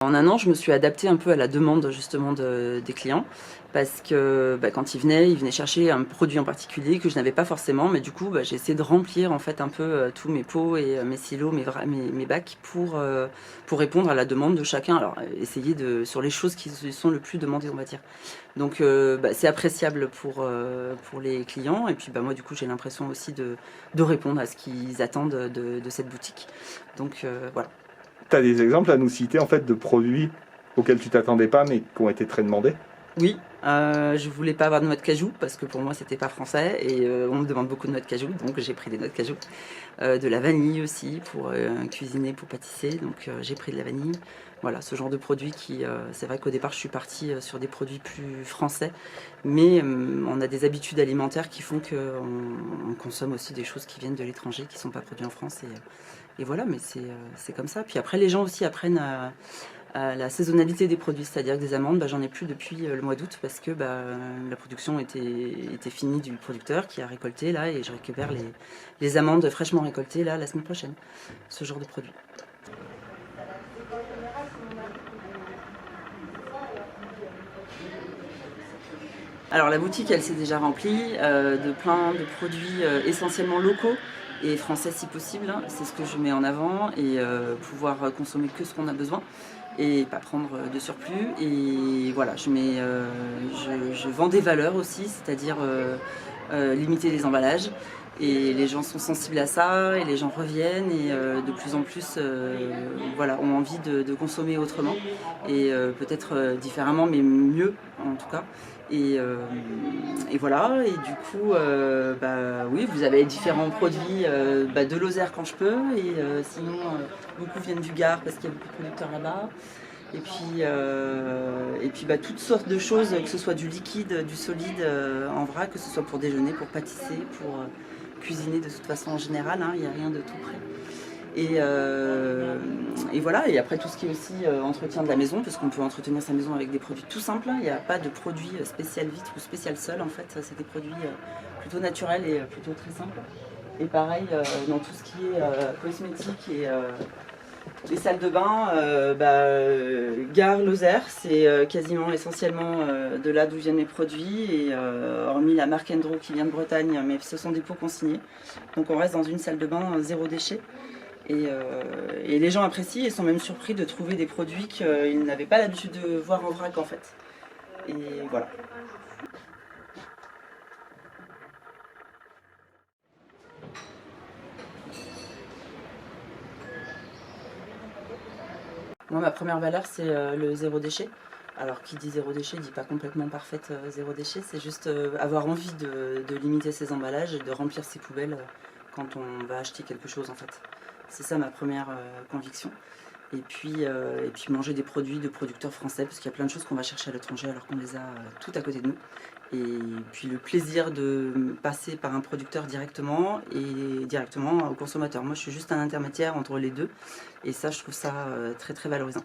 En un an, je me suis adaptée un peu à la demande justement des clients parce que quand ils venaient chercher un produit en particulier que je n'avais pas forcément, mais du coup j'ai essayé de remplir en fait un peu tous mes pots et mes silos, mes bacs pour répondre à la demande de chacun. Alors essayer sur les choses qui sont le plus demandées, on va dire. Donc c'est appréciable pour les clients et puis moi du coup j'ai l'impression aussi de répondre à ce qu'ils attendent de cette boutique. Donc voilà. Tu as des exemples à nous citer en fait de produits auxquels tu t'attendais pas mais qui ont été très demandés? Oui, je voulais pas avoir de noix de cajou parce que pour moi c'était pas français et on me demande beaucoup de noix de cajou, donc j'ai pris des noix de cajou. De la vanille aussi pour cuisiner, pour pâtisser, donc j'ai pris de la vanille. Voilà, ce genre de produit qui, c'est vrai qu'au départ je suis partie sur des produits plus français, mais on a des habitudes alimentaires qui font qu'on consomme aussi des choses qui viennent de l'étranger, qui sont pas produites en France et voilà, mais c'est comme ça. Puis après les gens aussi apprennent à la saisonnalité des produits, c'est-à-dire que des amandes, j'en ai plus depuis le mois d'août parce que la production était finie du producteur qui a récolté là et je récupère les amandes fraîchement récoltées là la semaine prochaine, ce genre de produit. Alors la boutique elle s'est déjà remplie de plein de produits essentiellement locaux et français si possible, hein. C'est ce que je mets en avant et pouvoir consommer que ce qu'on a besoin et pas prendre de surplus. Et voilà, je vends des valeurs aussi, c'est-à-dire limiter les emballages. Et les gens sont sensibles à ça, et les gens reviennent, et de plus en plus ont envie de consommer autrement, et peut-être différemment, mais mieux en tout cas. Et voilà, et du coup, oui, vous avez différents produits de Lozère quand je peux, et sinon, beaucoup viennent du Gard parce qu'il y a beaucoup de producteurs là-bas. Et puis toutes sortes de choses, que ce soit du liquide, du solide en vrac, que ce soit pour déjeuner, pour pâtisser, pour cuisiner de toute façon en général, hein, il n'y a rien de tout prêt. Et voilà, et après tout ce qui est aussi entretien de la maison, parce qu'on peut entretenir sa maison avec des produits tout simples, hein. Il n'y a pas de produits spécial vitre ou spécial sol, en fait, ça c'est des produits plutôt naturels et plutôt très simples. Et pareil, dans tout ce qui est cosmétique et les salles de bain, Gare, Lozère, c'est quasiment essentiellement de là d'où viennent mes produits, et hormis la marque Endro qui vient de Bretagne, mais ce sont des pots consignés. Donc on reste dans une salle de bain zéro déchet. Et les gens apprécient et sont même surpris de trouver des produits qu'ils n'avaient pas l'habitude de voir en vrac en fait. Et voilà. Moi, ma première valeur, c'est le zéro déchet. Alors, qui dit zéro déchet, dit pas complètement parfaite zéro déchet. C'est juste avoir envie de limiter ses emballages et de remplir ses poubelles quand on va acheter quelque chose, en fait. C'est ça ma première conviction. Et puis manger des produits de producteurs français, parce qu'il y a plein de choses qu'on va chercher à l'étranger alors qu'on les a tout à côté de nous. Et puis le plaisir de passer par un producteur directement et directement au consommateur. Moi, je suis juste un intermédiaire entre les deux. Et ça, je trouve ça très très valorisant.